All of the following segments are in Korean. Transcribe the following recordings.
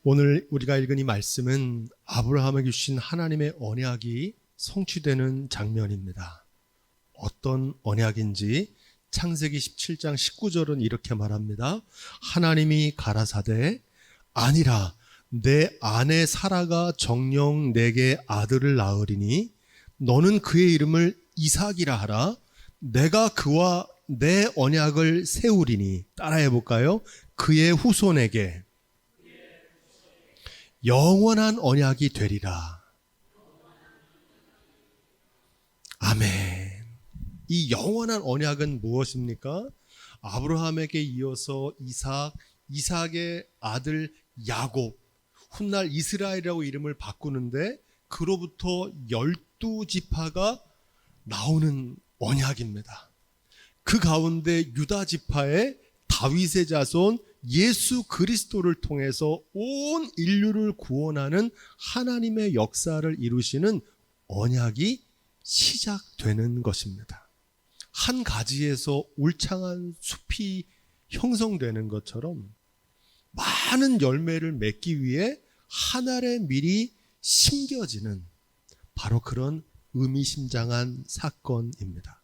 오늘 우리가 읽은 이 말씀은 아브라함에게 주신 하나님의 언약이 성취되는 장면입니다. 어떤 언약인지 창세기 17장 19절은 이렇게 말합니다. 하나님이 가라사대 아니라 내 아내 사라가 정녕 내게 아들을 낳으리니 너는 그의 이름을 이삭이라 하라. 내가 그와 내 언약을 세우리니, 따라해 볼까요? 그의 후손에게 영원한 언약이 되리라. 아멘. 이 영원한 언약은 무엇입니까? 아브라함에게 이어서 이삭의 아들 야곱, 훗날 이스라엘이라고 이름을 바꾸는데 그로부터 12지파가 나오는 언약입니다. 그 가운데 유다 지파의 다윗의 자손 예수 그리스도를 통해서 온 인류를 구원하는 하나님의 역사를 이루시는 언약이 시작되는 것입니다. 한 가지에서 울창한 숲이 형성되는 것처럼 많은 열매를 맺기 위해 한 알의 밀이 심겨지는 바로 그런 의미심장한 사건입니다.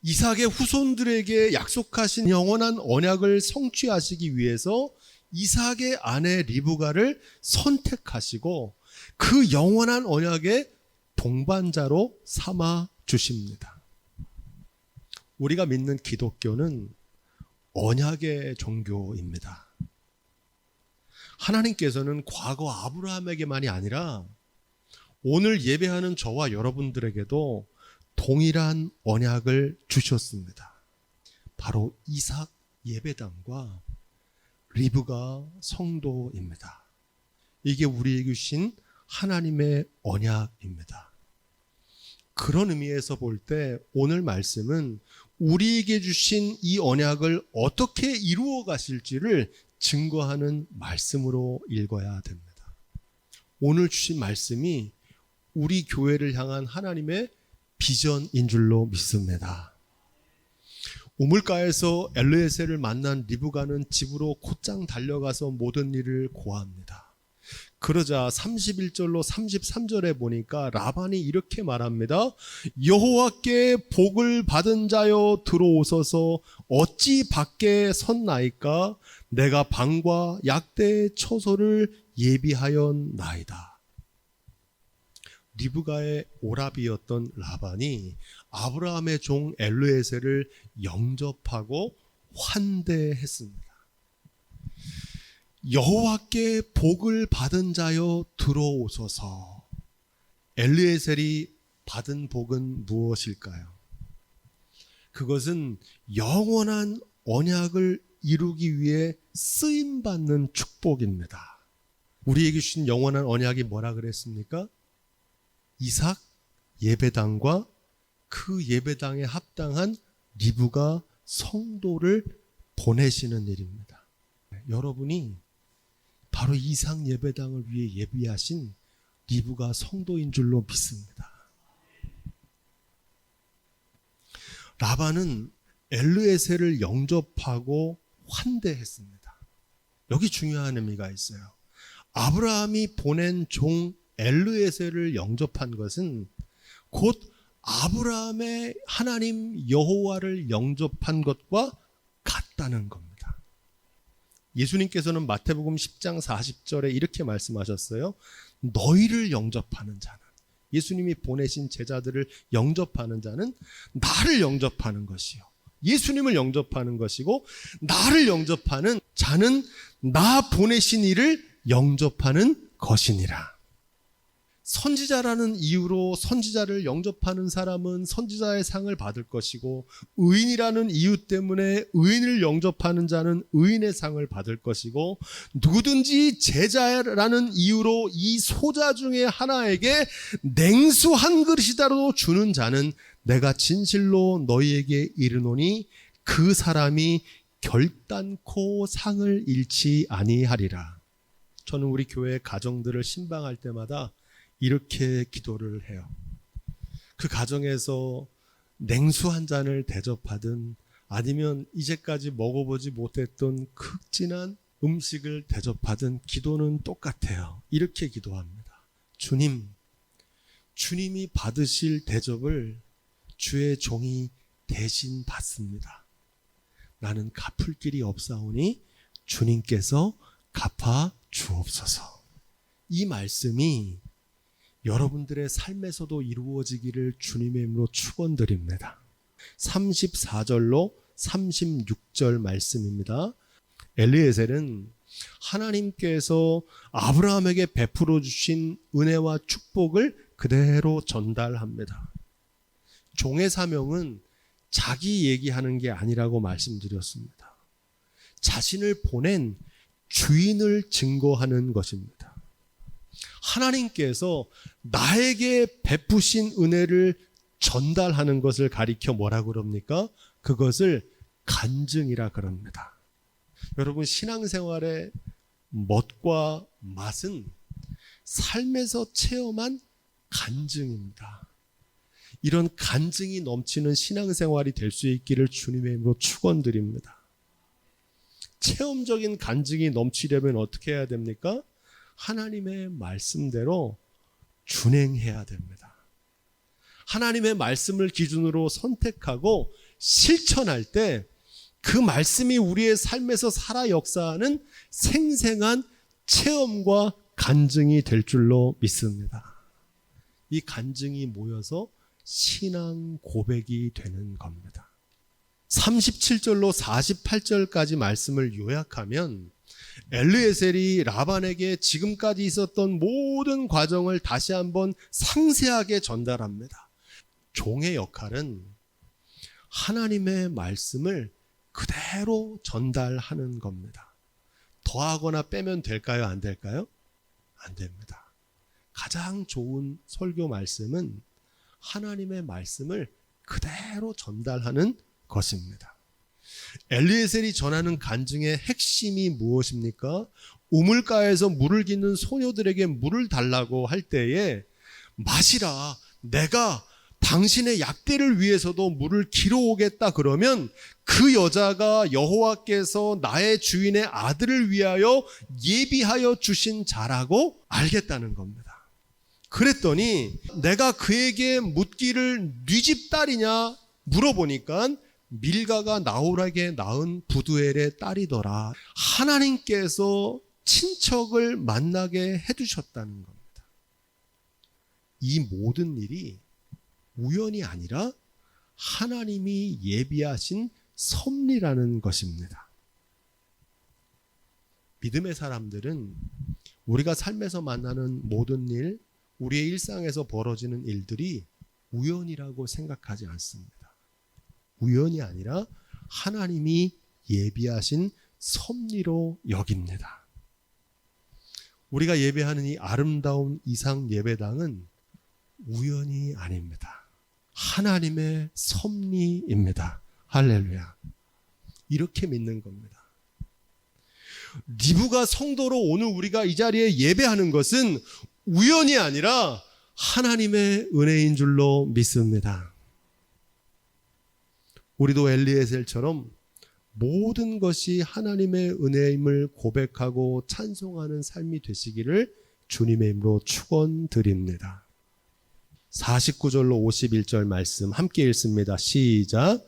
이삭의 후손들에게 약속하신 영원한 언약을 성취하시기 위해서 이삭의 아내 리브가를 선택하시고 그 영원한 언약의 동반자로 삼아 주십니다. 우리가 믿는 기독교는 언약의 종교입니다. 하나님께서는 과거 아브라함에게만이 아니라 오늘 예배하는 저와 여러분들에게도 동일한 언약을 주셨습니다. 바로 이삭 예배당과 리브가 성도입니다. 이게 우리에게 주신 하나님의 언약입니다. 그런 의미에서 볼 때 오늘 말씀은 우리에게 주신 이 언약을 어떻게 이루어 가실지를 증거하는 말씀으로 읽어야 됩니다. 오늘 주신 말씀이 우리 교회를 향한 하나님의 비전인 줄로 믿습니다. 우물가에서 엘르에셀을 만난 리브가는 집으로 곧장 달려가서 모든 일을 고합니다. 그러자 31절로 33절에 보니까 라반이 이렇게 말합니다. 여호와께 복을 받은 자여 들어오소서. 어찌 밖에 섰나이까? 내가 방과 약대의 처소를 예비하였나이다. 리브가의 오라비였던 라반이 아브라함의 종 엘르에셀을 영접하고 환대했습니다. 여호와께 복을 받은 자여 들어오소서. 엘르에셀이 받은 복은 무엇일까요? 그것은 영원한 언약을 이루기 위해 쓰임받는 축복입니다. 우리에게 주신 영원한 언약이 뭐라 그랬습니까? 이삭 예배당과 그 예배당에 합당한 리브가 성도를 보내시는 일입니다. 여러분이 바로 이삭 예배당을 위해 예비하신 리브가 성도인 줄로 믿습니다. 라반은 엘르에셀을 영접하고 환대했습니다. 여기 중요한 의미가 있어요. 아브라함이 보낸 종 엘르에셀을 영접한 것은 곧 아브라함의 하나님 여호와를 영접한 것과 같다는 겁니다. 예수님께서는 마태복음 10장 40절에 이렇게 말씀하셨어요. 너희를 영접하는 자는, 예수님이 보내신 제자들을 영접하는 자는 나를 영접하는 것이요, 예수님을 영접하는 것이고, 나를 영접하는 자는 나 보내신 이를 영접하는 것이니라. 선지자라는 이유로 선지자를 영접하는 사람은 선지자의 상을 받을 것이고, 의인이라는 이유 때문에 의인을 영접하는 자는 의인의 상을 받을 것이고, 누구든지 제자라는 이유로 이 소자 중에 하나에게 냉수 한 그릇이라도 주는 자는 내가 진실로 너희에게 이르노니 그 사람이 결단코 상을 잃지 아니하리라. 저는 우리 교회 가정들을 신방할 때마다 이렇게 기도를 해요. 그 가정에서 냉수 한 잔을 대접하든 아니면 이제까지 먹어보지 못했던 극진한 음식을 대접하든 기도는 똑같아요. 이렇게 기도합니다. 주님, 주님이 받으실 대접을 주의 종이 대신 받습니다. 나는 갚을 길이 없사오니 주님께서 갚아 주옵소서. 이 말씀이 여러분들의 삶에서도 이루어지기를 주님의 이름으로 축원드립니다. 34절로 36절 말씀입니다. 엘리에셀은 하나님께서 아브라함에게 베풀어 주신 은혜와 축복을 그대로 전달합니다. 종의 사명은 자기 얘기하는 게 아니라고 말씀드렸습니다. 자신을 보낸 주인을 증거하는 것입니다. 하나님께서 나에게 베푸신 은혜를 전달하는 것을 가리켜 뭐라 그럽니까? 그것을 간증이라 그럽니다. 여러분, 신앙생활의 멋과 맛은 삶에서 체험한 간증입니다. 이런 간증이 넘치는 신앙생활이 될 수 있기를 주님의 이름으로 축원드립니다. 체험적인 간증이 넘치려면 어떻게 해야 됩니까? 하나님의 말씀대로 준행해야 됩니다. 하나님의 말씀을 기준으로 선택하고 실천할 때 그 말씀이 우리의 삶에서 살아 역사하는 생생한 체험과 간증이 될 줄로 믿습니다. 이 간증이 모여서 신앙 고백이 되는 겁니다. 37절로 48절까지 말씀을 요약하면 엘르에셀이 라반에게 지금까지 있었던 모든 과정을 다시 한번 상세하게 전달합니다. 종의 역할은 하나님의 말씀을 그대로 전달하는 겁니다. 더하거나 빼면 될까요? 안 될까요? 안 됩니다. 가장 좋은 설교 말씀은 하나님의 말씀을 그대로 전달하는 것입니다. 엘리에셀이 전하는 간증의 핵심이 무엇입니까? 우물가에서 물을 깃는 소녀들에게 물을 달라고 할 때에 마시라, 내가 당신의 약대를 위해서도 물을 길어 오겠다 그러면 그 여자가 여호와께서 나의 주인의 아들을 위하여 예비하여 주신 자라고 알겠다는 겁니다. 그랬더니 내가 그에게 묻기를 네 집 딸이냐 물어보니까 밀가가 나홀에게 낳은 부두엘의 딸이더라. 하나님께서 친척을 만나게 해주셨다는 겁니다. 이 모든 일이 우연이 아니라 하나님이 예비하신 섭리라는 것입니다. 믿음의 사람들은 우리가 삶에서 만나는 모든 일, 우리의 일상에서 벌어지는 일들이 우연이라고 생각하지 않습니다. 우연이 아니라 하나님이 예비하신 섭리로 여깁니다. 우리가 예배하는 이 아름다운 이상 예배당은 우연이 아닙니다. 하나님의 섭리입니다. 할렐루야. 이렇게 믿는 겁니다. 리브가 성도로 오늘 우리가 이 자리에 예배하는 것은 우연이 아니라 하나님의 은혜인 줄로 믿습니다. 우리도 엘리에셀처럼 모든 것이 하나님의 은혜임을 고백하고 찬송하는 삶이 되시기를 주님의 이름으로 축원드립니다. 49절로 51절 말씀 함께 읽습니다. 시작.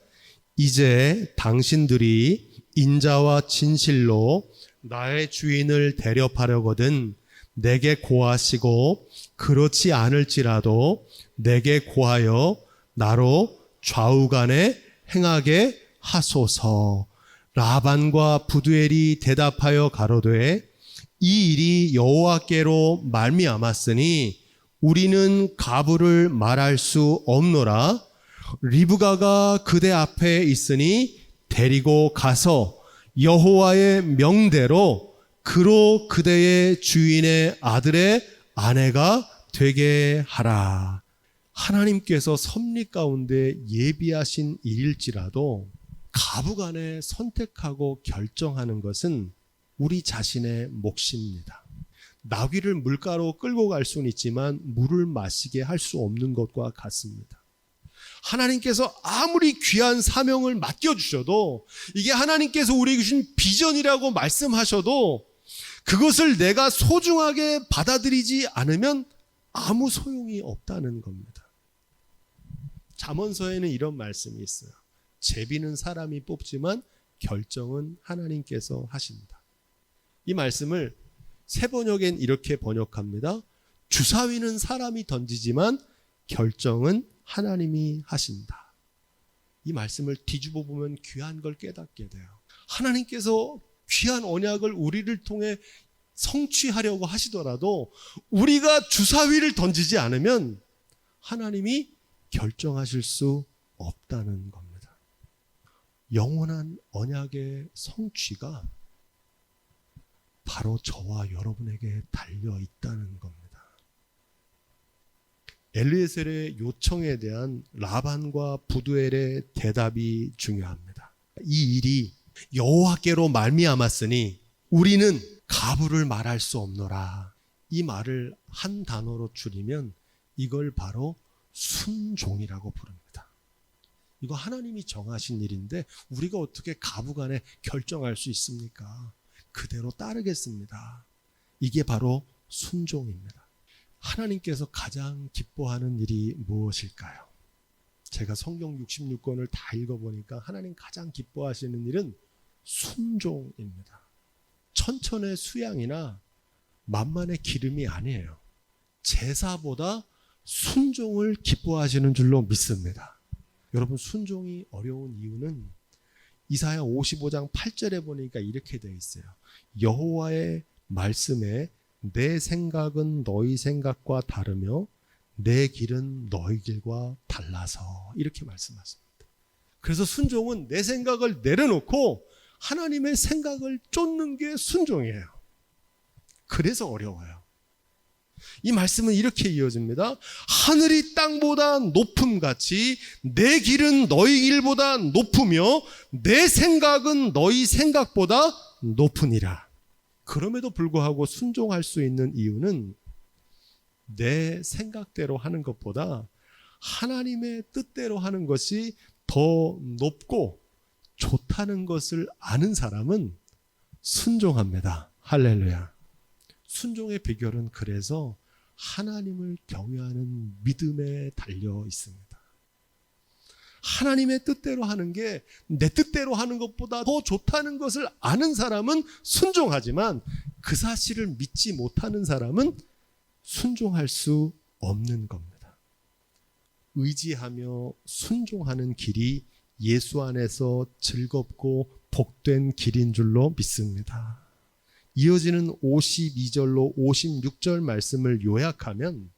이제 당신들이 인자와 진실로 나의 주인을 대접하려거든 내게 고하시고 그렇지 않을지라도 내게 고하여 나로 좌우간에 행하게 하소서. 라반과 부두엘이 대답하여 가로되 이 일이 여호와께로 말미암았으니 우리는 가부를 말할 수 없노라. 리브가가 그대 앞에 있으니 데리고 가서 여호와의 명대로 그로 그대의 주인의 아들의 아내가 되게 하라. 하나님께서 섭리 가운데 예비하신 일일지라도 가부간에 선택하고 결정하는 것은 우리 자신의 몫입니다. 나귀를 물가로 끌고 갈 수는 있지만 물을 마시게 할 수 없는 것과 같습니다. 하나님께서 아무리 귀한 사명을 맡겨주셔도, 이게 하나님께서 우리에게 주신 비전이라고 말씀하셔도 그것을 내가 소중하게 받아들이지 않으면 아무 소용이 없다는 겁니다. 잠언서에는 이런 말씀이 있어요. 제비는 사람이 뽑지만 결정은 하나님께서 하신다. 이 말씀을 세번역엔 이렇게 번역합니다. 주사위는 사람이 던지지만 결정은 하나님이 하신다. 이 말씀을 뒤집어 보면 귀한 걸 깨닫게 돼요. 하나님께서 귀한 언약을 우리를 통해 성취하려고 하시더라도 우리가 주사위를 던지지 않으면 하나님이 결정하실 수 없다는 겁니다. 영원한 언약의 성취가 바로 저와 여러분에게 달려 있다는 겁니다. 엘리에셀의 요청에 대한 라반과 부두엘의 대답이 중요합니다. 이 일이 여호와께로 말미암았으니 우리는 가부를 말할 수 없노라. 이 말을 한 단어로 줄이면 이걸 바로 순종이라고 부릅니다. 이거 하나님이 정하신 일인데 우리가 어떻게 가부간에 결정할 수 있습니까? 그대로 따르겠습니다. 이게 바로 순종입니다. 하나님께서 가장 기뻐하는 일이 무엇일까요? 제가 성경 66권을 다 읽어보니까 하나님 가장 기뻐하시는 일은 순종입니다. 천천의 수양이나 만만의 기름이 아니에요. 제사보다 순종을 기뻐하시는 줄로 믿습니다. 여러분, 순종이 어려운 이유는 이사야 55장 8절에 보니까 이렇게 되어 있어요. 여호와의 말씀에 내 생각은 너희 생각과 다르며 내 길은 너희 길과 달라서, 이렇게 말씀하십니다. 그래서 순종은 내 생각을 내려놓고 하나님의 생각을 쫓는 게 순종이에요. 그래서 어려워요. 이 말씀은 이렇게 이어집니다. 하늘이 땅보다 높음같이 내 길은 너희 길보다 높으며 내 생각은 너희 생각보다 높으니라. 그럼에도 불구하고 순종할 수 있는 이유는 내 생각대로 하는 것보다 하나님의 뜻대로 하는 것이 더 높고 좋다는 것을 아는 사람은 순종합니다. 할렐루야. 순종의 비결은 그래서 하나님을 경외하는 믿음에 달려 있습니다. 하나님의 뜻대로 하는 게 내 뜻대로 하는 것보다 더 좋다는 것을 아는 사람은 순종하지만 그 사실을 믿지 못하는 사람은 순종할 수 없는 겁니다. 의지하며 순종하는 길이 예수 안에서 즐겁고 복된 길인 줄로 믿습니다. 이어지는 52절로 56절 말씀을 요약하면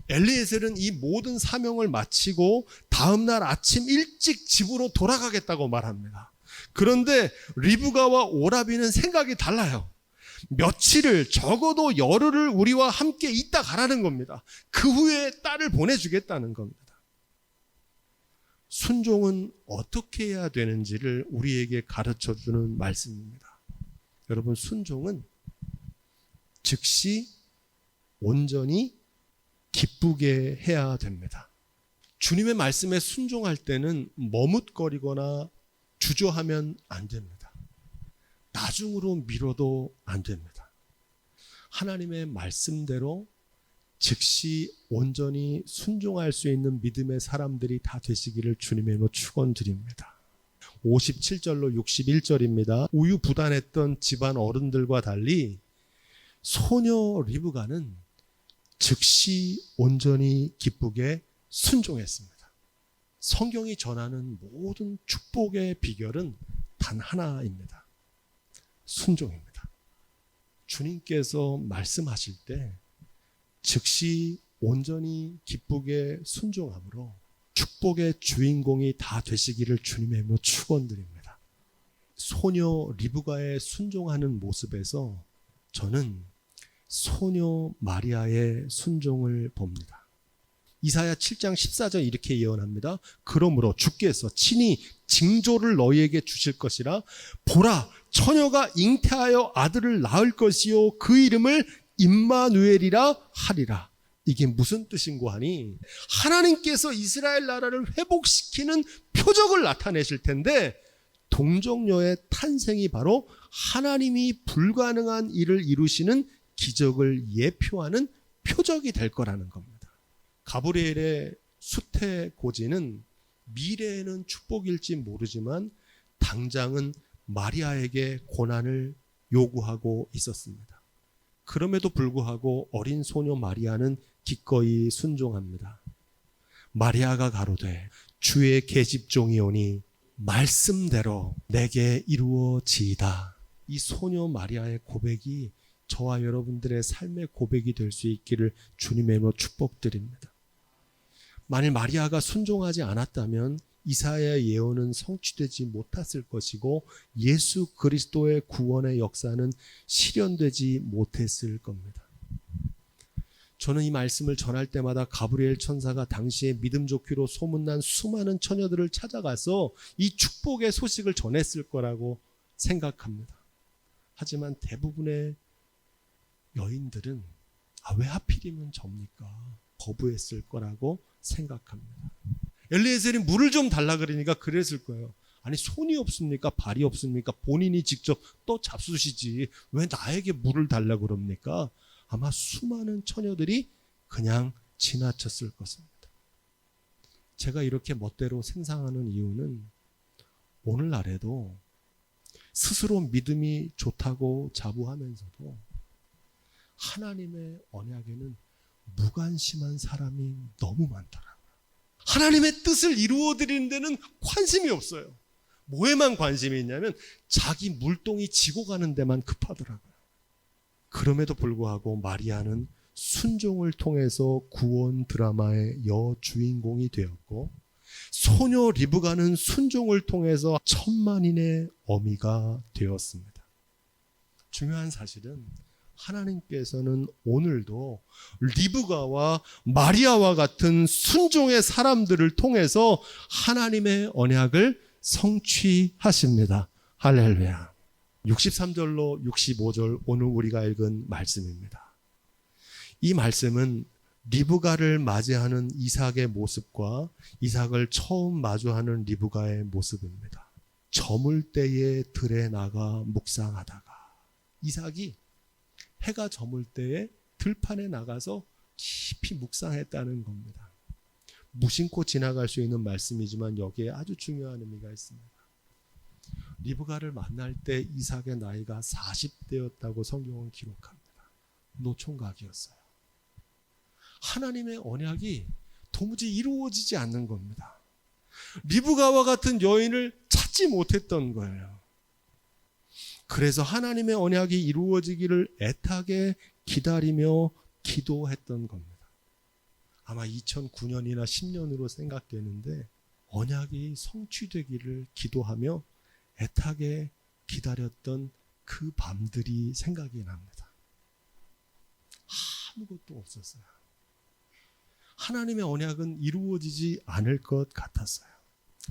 엘리에셀은 이 모든 사명을 마치고 다음날 아침 일찍 집으로 돌아가겠다고 말합니다. 그런데 리브가와 오라비는 생각이 달라요. 며칠을, 적어도 열흘을 우리와 함께 있다 가라는 겁니다. 그 후에 딸을 보내주겠다는 겁니다. 순종은 어떻게 해야 되는지를 우리에게 가르쳐주는 말씀입니다. 여러분, 순종은 즉시 온전히 기쁘게 해야 됩니다. 주님의 말씀에 순종할 때는 머뭇거리거나 주저하면 안 됩니다. 나중으로 미뤄도 안 됩니다. 하나님의 말씀대로 즉시 온전히 순종할 수 있는 믿음의 사람들이 다 되시기를 주님의 이름으로 축원드립니다. 57절로 61절입니다. 우유부단했던 집안 어른들과 달리 소녀 리브가는 즉시 온전히 기쁘게 순종했습니다. 성경이 전하는 모든 축복의 비결은 단 하나입니다. 순종입니다. 주님께서 말씀하실 때 즉시 온전히 기쁘게 순종함으로 축복의 주인공이 다 되시기를 주님의 이름으로 축원드립니다. 소녀 리브가의 순종하는 모습에서 저는 소녀 마리아의 순종을 봅니다. 이사야 7장 14절 이렇게 예언합니다. 그러므로 주께서 친히 징조를 너희에게 주실 것이라. 보라, 처녀가 잉태하여 아들을 낳을 것이요 그 이름을 임마누엘이라 하리라. 이게 무슨 뜻인고 하니 하나님께서 이스라엘 나라를 회복시키는 표적을 나타내실 텐데 동정녀의 탄생이 바로 하나님이 불가능한 일을 이루시는 기적을 예표하는 표적이 될 거라는 겁니다. 가브리엘의 수태고지는 미래에는 축복일지 모르지만 당장은 마리아에게 고난을 요구하고 있었습니다. 그럼에도 불구하고 어린 소녀 마리아는 기꺼이 순종합니다. 마리아가 가로되 주의 계집종이오니 말씀대로 내게 이루어지이다. 이 소녀 마리아의 고백이 저와 여러분들의 삶의 고백이 될 수 있기를 주님의 이름으로 축복드립니다. 만일 마리아가 순종하지 않았다면 이사야의 예언은 성취되지 못했을 것이고 예수 그리스도의 구원의 역사는 실현되지 못했을 겁니다. 저는 이 말씀을 전할 때마다 가브리엘 천사가 당시에 믿음 좋기로 소문난 수많은 처녀들을 찾아가서 이 축복의 소식을 전했을 거라고 생각합니다. 하지만 대부분의 여인들은 왜 하필이면 접니까? 거부했을 거라고 생각합니다. 엘리에셀이 물을 좀 달라 그러니까 그랬을 거예요. 아니 손이 없습니까? 발이 없습니까? 본인이 직접 또 잡수시지 왜 나에게 물을 달라 그럽니까? 아마 수많은 처녀들이 그냥 지나쳤을 것입니다. 제가 이렇게 멋대로 생각하는 이유는 오늘날에도 스스로 믿음이 좋다고 자부하면서도 하나님의 언약에는 무관심한 사람이 너무 많더라고요. 하나님의 뜻을 이루어드리는 데는 관심이 없어요. 뭐에만 관심이 있냐면 자기 물동이 지고 가는 데만 급하더라고요. 그럼에도 불구하고 마리아는 순종을 통해서 구원 드라마의 여주인공이 되었고 소녀 리브가는 순종을 통해서 천만인의 어미가 되었습니다. 중요한 사실은 하나님께서는 오늘도 리브가와 마리아와 같은 순종의 사람들을 통해서 하나님의 언약을 성취하십니다. 할렐루야. 63절로 65절 오늘 우리가 읽은 말씀입니다. 이 말씀은 리브가를 맞이하는 이삭의 모습과 이삭을 처음 마주하는 리브가의 모습입니다. 저물 때에 들에 나가 묵상하다가 이삭이 해가 저물 때에 들판에 나가서 깊이 묵상했다는 겁니다. 무심코 지나갈 수 있는 말씀이지만 여기에 아주 중요한 의미가 있습니다. 리브가를 만날 때 이삭의 나이가 40대였다고 성경은 기록합니다. 노총각이었어요. 하나님의 언약이 도무지 이루어지지 않는 겁니다. 리브가와 같은 여인을 찾지 못했던 거예요. 그래서 하나님의 언약이 이루어지기를 애타게 기다리며 기도했던 겁니다. 아마 2009년이나 10년으로 생각되는데 언약이 성취되기를 기도하며 애타게 기다렸던 그 밤들이 생각이 납니다. 아무것도 없었어요. 하나님의 언약은 이루어지지 않을 것 같았어요.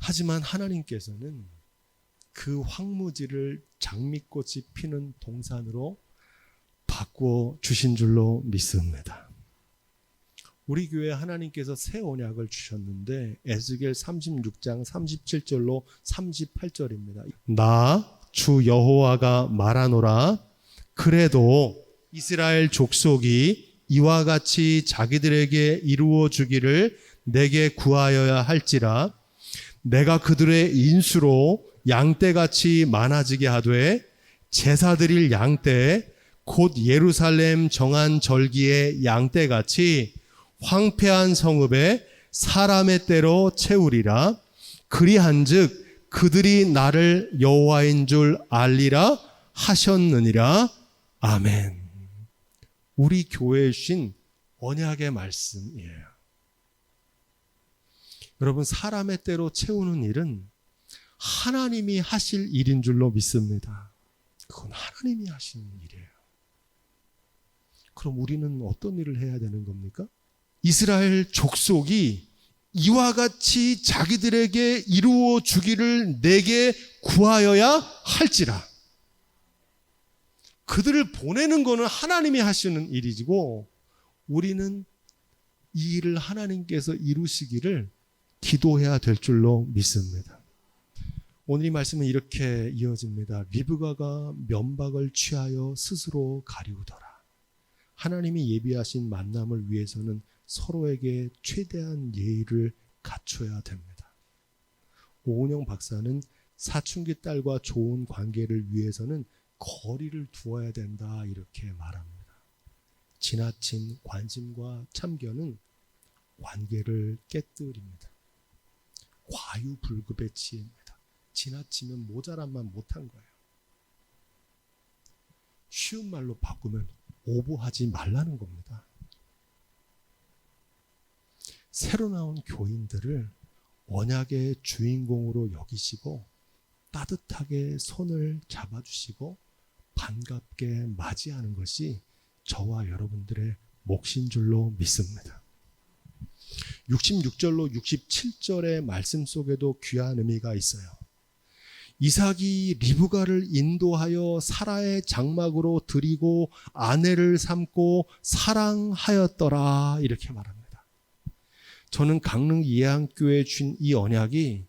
하지만 하나님께서는 그 황무지를 장미꽃이 피는 동산으로 바꾸어 주신 줄로 믿습니다. 우리 교회에 하나님께서 새 언약을 주셨는데 에스겔 36장 37절로 38절입니다. 나 주 여호와가 말하노라. 그래도 이스라엘 족속이 이와 같이 자기들에게 이루어 주기를 내게 구하여야 할지라. 내가 그들의 인수로 양떼같이 많아지게 하되 제사 드릴 양떼 곧 예루살렘 정한 절기의 양떼같이 황폐한 성읍에 사람의 때로 채우리라. 그리한즉 그들이 나를 여호와인 줄 알리라 하셨느니라. 아멘. 우리 교회에 주신 언약의 말씀이에요. 여러분, 사람의 때로 채우는 일은 하나님이 하실 일인 줄로 믿습니다. 그건 하나님이 하시는 일이에요. 그럼 우리는 어떤 일을 해야 되는 겁니까? 이스라엘 족속이 이와 같이 자기들에게 이루어 주기를 내게 구하여야 할지라. 그들을 보내는 것은 하나님이 하시는 일이고 우리는 이 일을 하나님께서 이루시기를 기도해야 될 줄로 믿습니다. 오늘 이 말씀은 이렇게 이어집니다. 리브가가 면박을 취하여 스스로 가리우더라. 하나님이 예비하신 만남을 위해서는 서로에게 최대한 예의를 갖춰야 됩니다. 오은영 박사는 사춘기 딸과 좋은 관계를 위해서는 거리를 두어야 된다 이렇게 말합니다. 지나친 관심과 참견은 관계를 깨뜨립니다. 과유불급의 지혜입니다. 지나치면 모자란만 못한 거예요. 쉬운 말로 바꾸면 오버하지 말라는 겁니다. 새로 나온 교인들을 언약의 주인공으로 여기시고 따뜻하게 손을 잡아주시고 반갑게 맞이하는 것이 저와 여러분들의 몫인 줄로 믿습니다. 66절로 67절의 말씀 속에도 귀한 의미가 있어요. 이삭이 리브가를 인도하여 사라의 장막으로 들이고 아내를 삼고 사랑하였더라 이렇게 말합니다. 저는 강릉 예안교회에 준 이 언약이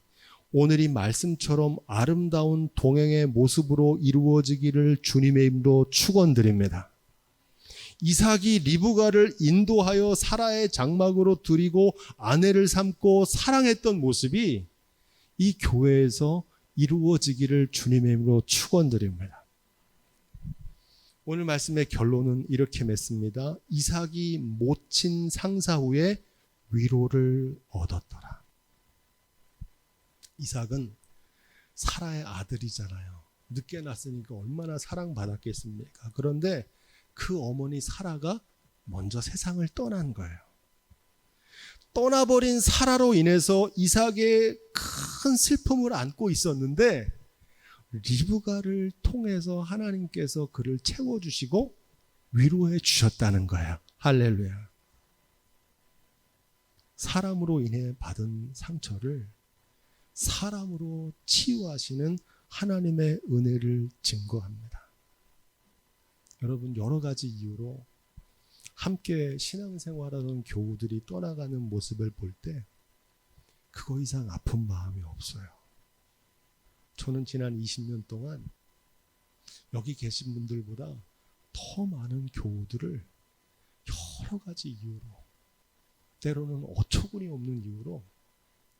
오늘 이 말씀처럼 아름다운 동행의 모습으로 이루어지기를 주님의 이름으로 축원드립니다. 이삭이 리브가를 인도하여 사라의 장막으로 들이고 아내를 삼고 사랑했던 모습이 이 교회에서 이루어지기를 주님의 이름으로 축원드립니다. 오늘 말씀의 결론은 이렇게 맺습니다. 이삭이 모친 상사 후에 위로를 얻었더라. 이삭은 사라의 아들이잖아요. 늦게 났으니까 얼마나 사랑받았겠습니까? 그런데 그 어머니 사라가 먼저 세상을 떠난 거예요. 떠나버린 사라로 인해서 이삭의 큰 슬픔을 안고 있었는데 리브가를 통해서 하나님께서 그를 채워주시고 위로해 주셨다는 거예요. 할렐루야. 사람으로 인해 받은 상처를 사람으로 치유하시는 하나님의 은혜를 증거합니다. 여러분, 여러 가지 이유로 함께 신앙생활하던 교우들이 떠나가는 모습을 볼 때 그거 이상 아픈 마음이 없어요. 저는 지난 20년 동안 여기 계신 분들보다 더 많은 교우들을 여러 가지 이유로, 때로는 어처구니 없는 이유로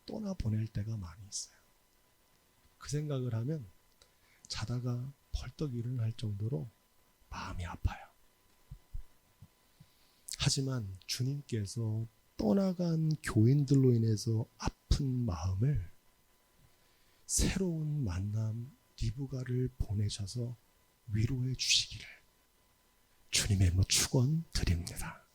떠나보낼 때가 많이 있어요. 그 생각을 하면 자다가 벌떡 일어날 정도로 마음이 아파요. 하지만 주님께서 떠나간 교인들로 인해서 아픈 마음을 새로운 만남 리브가를 보내셔서 위로해 주시기를 주님의 이름으로 축원드립니다.